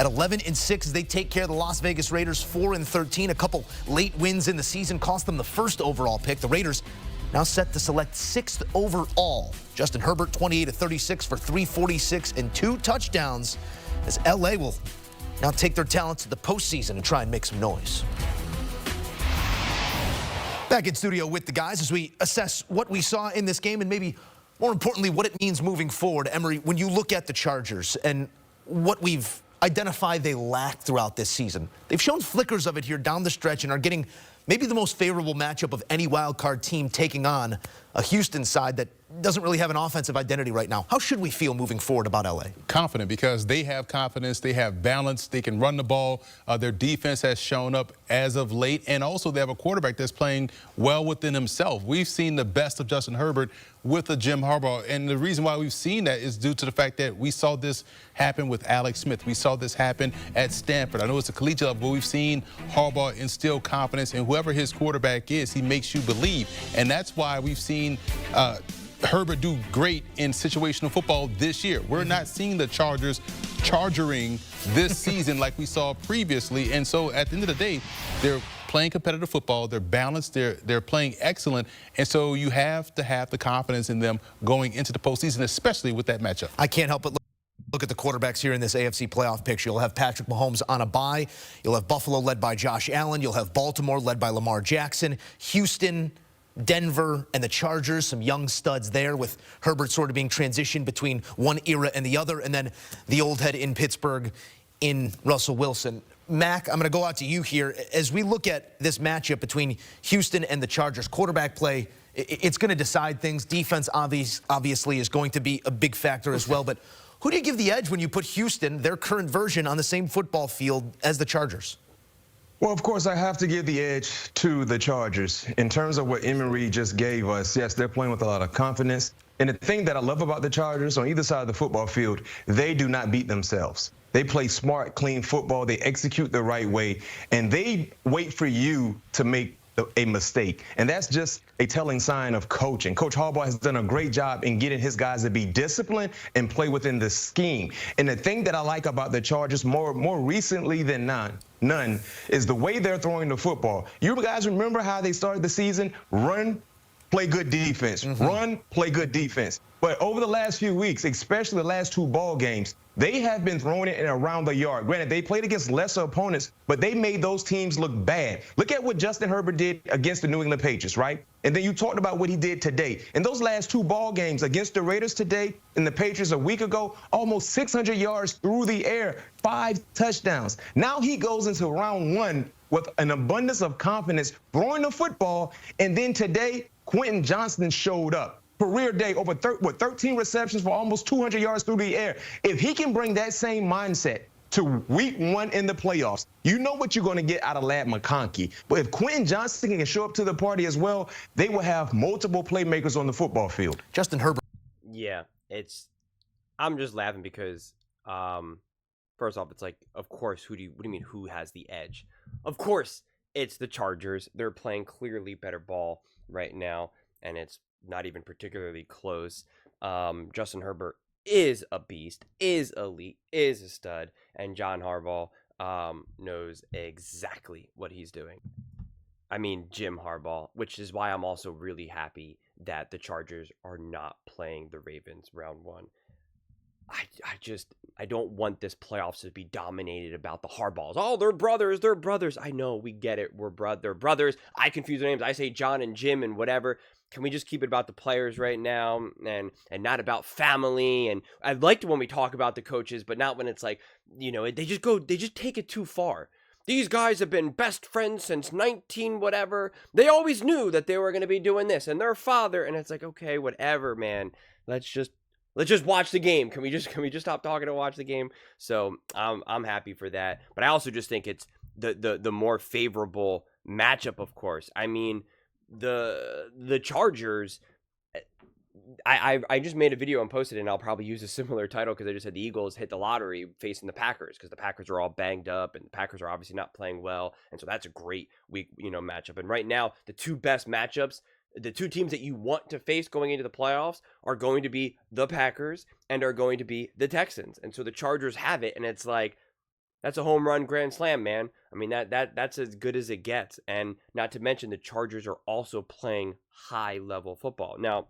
At 11-6, they take care of the Las Vegas Raiders, 4-13. A couple late wins in the season cost them the first overall pick. The Raiders now set to select 6th overall. Justin Herbert, 28-36 for 346 and 2 touchdowns, as LA will now take their talents to the postseason and try and make some noise. Back in studio with the guys as we assess what we saw in this game and maybe more importantly what it means moving forward. Emery, when you look at the Chargers and what we've identified they lack throughout this season, they've shown flickers of it here down the stretch and are getting maybe the most favorable matchup of any wild card team, taking on a Houston side that doesn't really have an offensive identity right now. How should we feel moving forward about LA? Confident, because they have confidence, they have balance, they can run the ball. Their defense has shown up as of late, and also they have a quarterback that's playing well within himself. We've seen the best of Justin Herbert with a Jim Harbaugh, and the reason why we've seen that is due to the fact that we saw this happen with Alex Smith. We saw this happen at Stanford. I know it's a collegiate level, but we've seen Harbaugh instill confidence in whoever his quarterback is. He makes you believe, and that's why we've seen Herbert do great in situational football this year. We're not seeing the Chargers chargering this season like we saw previously, and so at the end of the day, they're playing competitive football, they're balanced, they're playing excellent, and so you have to have the confidence in them going into the postseason, especially with that matchup. I can't help but look at the quarterbacks here in this AFC playoff picture. You'll have Patrick Mahomes on a bye. You'll have Buffalo led by Josh Allen. You'll have Baltimore led by Lamar Jackson. Houston, Denver, and the Chargers, some young studs there, with Herbert sort of being transitioned between one era and the other, and then the old head in Pittsburgh in Russell Wilson. Mac, I'm going to go out to you here. As we look at this matchup between Houston and the Chargers, quarterback play, it's going to decide things. Defense obviously is going to be a big factor as well, but who do you give the edge when you put Houston, their current version, on the same football field as the Chargers? Well, of course, I have to give the edge to the Chargers. In terms of what Emery just gave us, yes, they're playing with a lot of confidence. And the thing that I love about the Chargers, on either side of the football field, they do not beat themselves. They play smart, clean football. They execute the right way, and they wait for you to make a mistake. And that's just a telling sign of coaching. Coach Harbaugh has done a great job in getting his guys to be disciplined and play within the scheme. And the thing that I like about the Chargers more recently than none is the way they're throwing the football. You guys remember how they started the season? Run, play good defense. Run, play good defense. But over the last few weeks, especially the last 2 ball games, they have been throwing it in around the yard. Granted, they played against lesser opponents, but they made those teams look bad. Look at what Justin Herbert did against the New England Patriots, right? And then you talked about what he did today. In those last 2 ball games against the Raiders today and the Patriots a week ago, almost 600 yards through the air, 5 touchdowns. Now he goes into round 1 with an abundance of confidence, throwing the football, and then today, Quentin Johnston showed up. Career day, over 13 receptions for almost 200 yards through the air. If he can bring that same mindset to week 1 in the playoffs, you know what you're going to get out of Ladd McConkey. But if Quentin Johnston can show up to the party as well, they will have multiple playmakers on the football field. Justin Herbert. Yeah, I'm just laughing because, first off, it's like, of course, what do you mean who has the edge? Of course, it's the Chargers. They're playing clearly better ball right now, and it's not even particularly close. Justin Herbert is a beast, is elite, is a stud, and John Harbaugh knows exactly what he's doing. I mean, Jim Harbaugh, which is why I'm also really happy that the Chargers are not playing the Ravens round 1. I don't want this playoffs to be dominated about the Harbaughs. Oh, they're brothers. I know, we get it. They're brothers. I confuse their names. I say John and Jim and whatever. Can we just keep it about the players right now and not about family? And I liked when we talk about the coaches, but not when it's like, they just take it too far. These guys have been best friends since 19 whatever. They always knew that they were going to be doing this, and their father, and it's like, okay, whatever, man. Let's just watch the game. Can we just stop talking and watch the game? So I'm happy for that. But I also just think it's the more favorable matchup, of course. I mean, the Chargers, I just made a video and posted it, and I'll probably use a similar title because I just said the Eagles hit the lottery facing the Packers because the Packers are all banged up and the Packers are obviously not playing well, and so that's a great week, matchup. And right now, the 2 best matchups, the 2 teams that you want to face going into the playoffs are going to be the Packers and are going to be the Texans, and so the Chargers have it, and it's like, That's a home run grand slam, man. I mean, that's as good as it gets. And not to mention the Chargers are also playing high level football. Now,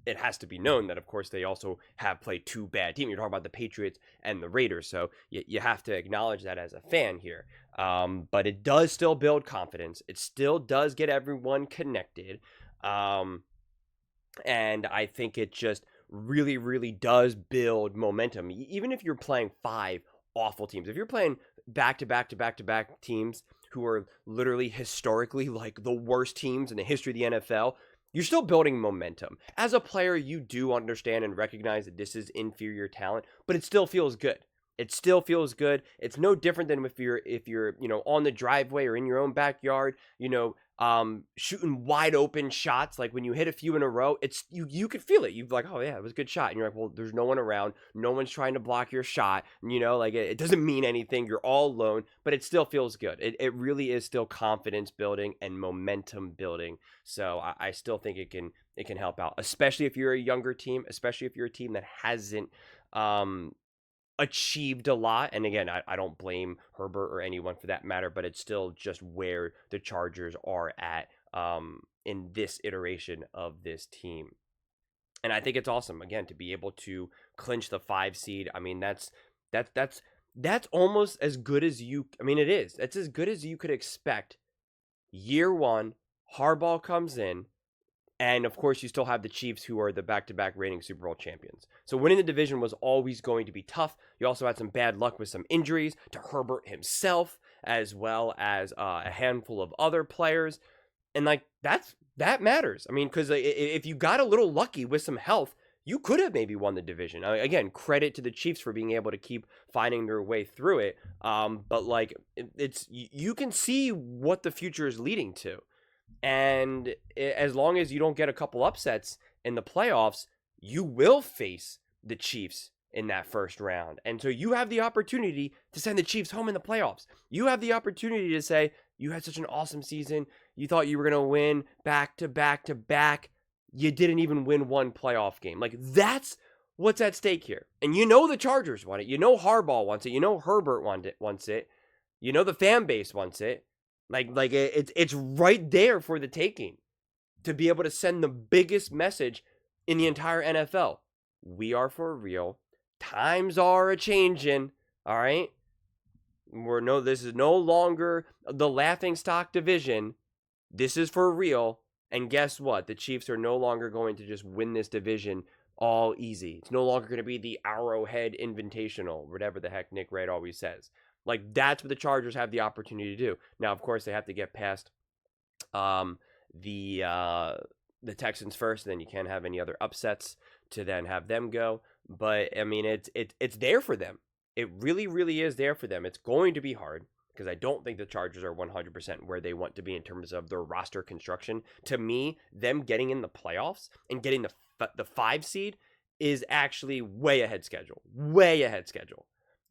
it has to be known that, of course, they also have played two bad teams. You're talking about the Patriots and the Raiders, so you have to acknowledge that as a fan here. But it does still build confidence. It still does get everyone connected. And I think it just really, really does build momentum. Even if you're playing 5 awful teams, if you're playing back to back to back to back teams who are literally historically like the worst teams in the history of the NFL, you're still building momentum. As a player, you do understand and recognize that this is inferior talent, but it still feels good. It still feels good. It's no different than if you're on the driveway or in your own backyard, shooting wide open shots. Like when you hit a few in a row, it's you could feel it. You're like, oh yeah, it was a good shot. And you're like, well, there's no one around. No one's trying to block your shot. Like it doesn't mean anything. You're all alone, but it still feels good. It really is still confidence building and momentum building. So I still think it can help out, especially if you're a younger team, especially if you're a team that hasn't achieved a lot. And again, I don't blame Herbert or anyone for that matter, but it's still just where the Chargers are at in this iteration of this team. And I think it's awesome, again, to be able to clinch the 5 seed. I mean, that's almost as good as it is. That's as good as you could expect. Year 1, Harbaugh comes in, and of course, you still have the Chiefs, who are the back-to-back reigning Super Bowl champions. So winning the division was always going to be tough. You also had some bad luck with some injuries to Herbert himself, as well as a handful of other players. And like that matters. I mean, because if you got a little lucky with some health, you could have maybe won the division. Again, credit to the Chiefs for being able to keep finding their way through it. But like you can see what the future is leading to. And as long as you don't get a couple upsets in the playoffs, you will face the Chiefs in that first round. And so you have the opportunity to send the Chiefs home in the playoffs. You have the opportunity to say, you had such an awesome season. You thought you were going to win back to back to back. You didn't even win one playoff game. Like, that's what's at stake here. And the Chargers want it. Harbaugh wants it. Herbert wants it. The fan base wants it. Like it's right there for the taking, to be able to send the biggest message in the entire NFL. We are for real. Times are a changing. All right. This is no longer the laughing stock division. This is for real. And guess what? The Chiefs are no longer going to just win this division all easy. It's no longer going to be the Arrowhead Invitational, whatever the heck Nick Wright always says. Like, that's what the Chargers have the opportunity to do. Now, of course, they have to get past the Texans first, and then you can't have any other upsets to then have them go. But I mean, it's there for them. It really, really is there for them. It's going to be hard, because I don't think the Chargers are 100% where they want to be in terms of their roster construction. To me, them getting in the playoffs and getting the 5 seed is actually way ahead schedule. Way ahead schedule.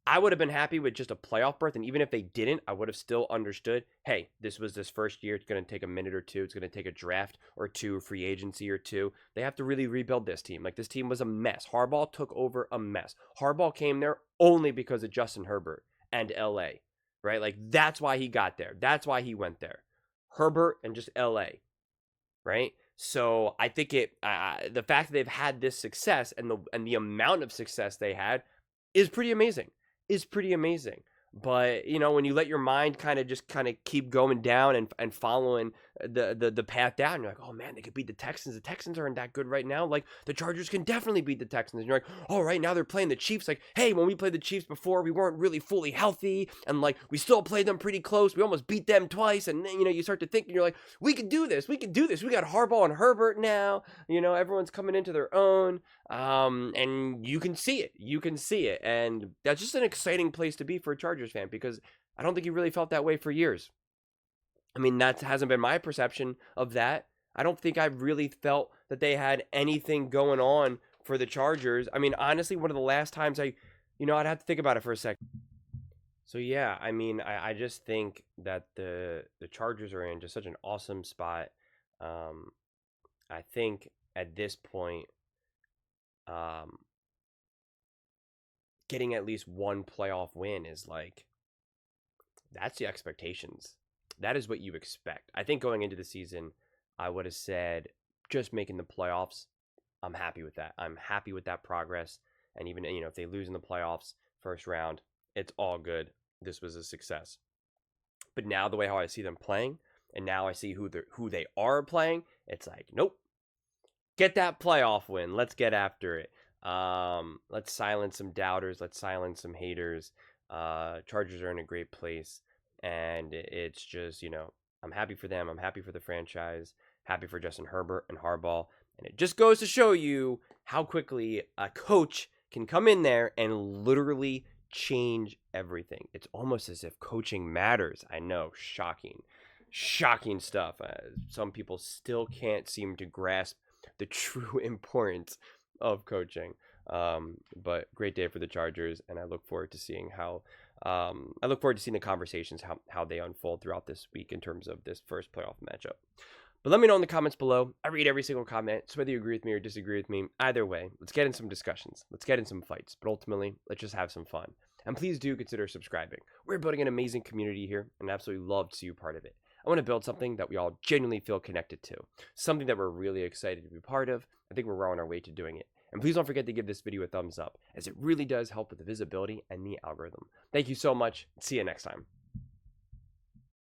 I would have been happy with just a playoff berth, and even if they didn't, I would have still understood, hey, this was this first year. It's going to take a minute or two. It's going to take a draft or two, free agency or two. They have to really rebuild this team. Like, this team was a mess. Harbaugh took over a mess. Harbaugh came there only because of Justin Herbert and L.A., right? Like, that's why he got there. That's why he went there. Herbert and just L.A., right? So I think the fact that they've had this success and the amount of success they had is pretty amazing. But when you let your mind kind of keep going down and following the path down, you're like, oh man, they could beat the Texans. The Texans aren't that good right now. Like, the Chargers can definitely beat the Texans. And you're like, oh, right now they're playing the Chiefs. Like, hey, when we played the Chiefs before, we weren't really fully healthy, and like we still played them pretty close. We almost beat them twice. And then you start to think, and you're like, we could do this. We got Harbaugh and Herbert now. Everyone's coming into their own. And you can see it. And that's just an exciting place to be for a Chargers fan, because I don't think you really felt that way for years. I mean, that hasn't been my perception of that. I don't think I really felt that they had anything going on for the Chargers. I mean, honestly, one of the last times I'd have to think about it for a second. So yeah, I mean, I just think that the Chargers are in just such an awesome spot. I think at this point, getting at least one playoff win is like, that's the expectations. That is what you expect. I think going into the season, I would have said just making the playoffs. I'm happy with that. I'm happy with that progress. And even, if they lose in the playoffs first round, it's all good. This was a success. But now the way how I see them playing, and now I see who they are playing, it's like, nope. Get that playoff win. Let's get after it. Let's silence some doubters. Let's silence some haters. Chargers are in a great place. And it's just, I'm happy for them. I'm happy for the franchise. Happy for Justin Herbert and Harbaugh. And it just goes to show you how quickly a coach can come in there and literally change everything. It's almost as if coaching matters. I know, shocking stuff. Some people still can't seem to grasp the true importance of coaching. But great day for the Chargers, and I look forward to seeing the conversations, how they unfold throughout this week in terms of this first playoff matchup. But let me know in the comments below. I read every single comment, so whether you agree with me or disagree with me, either way, let's get in some discussions. Let's get in some fights. But ultimately, let's just have some fun. And please do consider subscribing. We're building an amazing community here, and I absolutely love to see you part of it. I want to build something that we all genuinely feel connected to, something that we're really excited to be part of. I think we're on our way to doing it. And please don't forget to give this video a thumbs up, as it really does help with the visibility and the algorithm. Thank you so much. See you next time.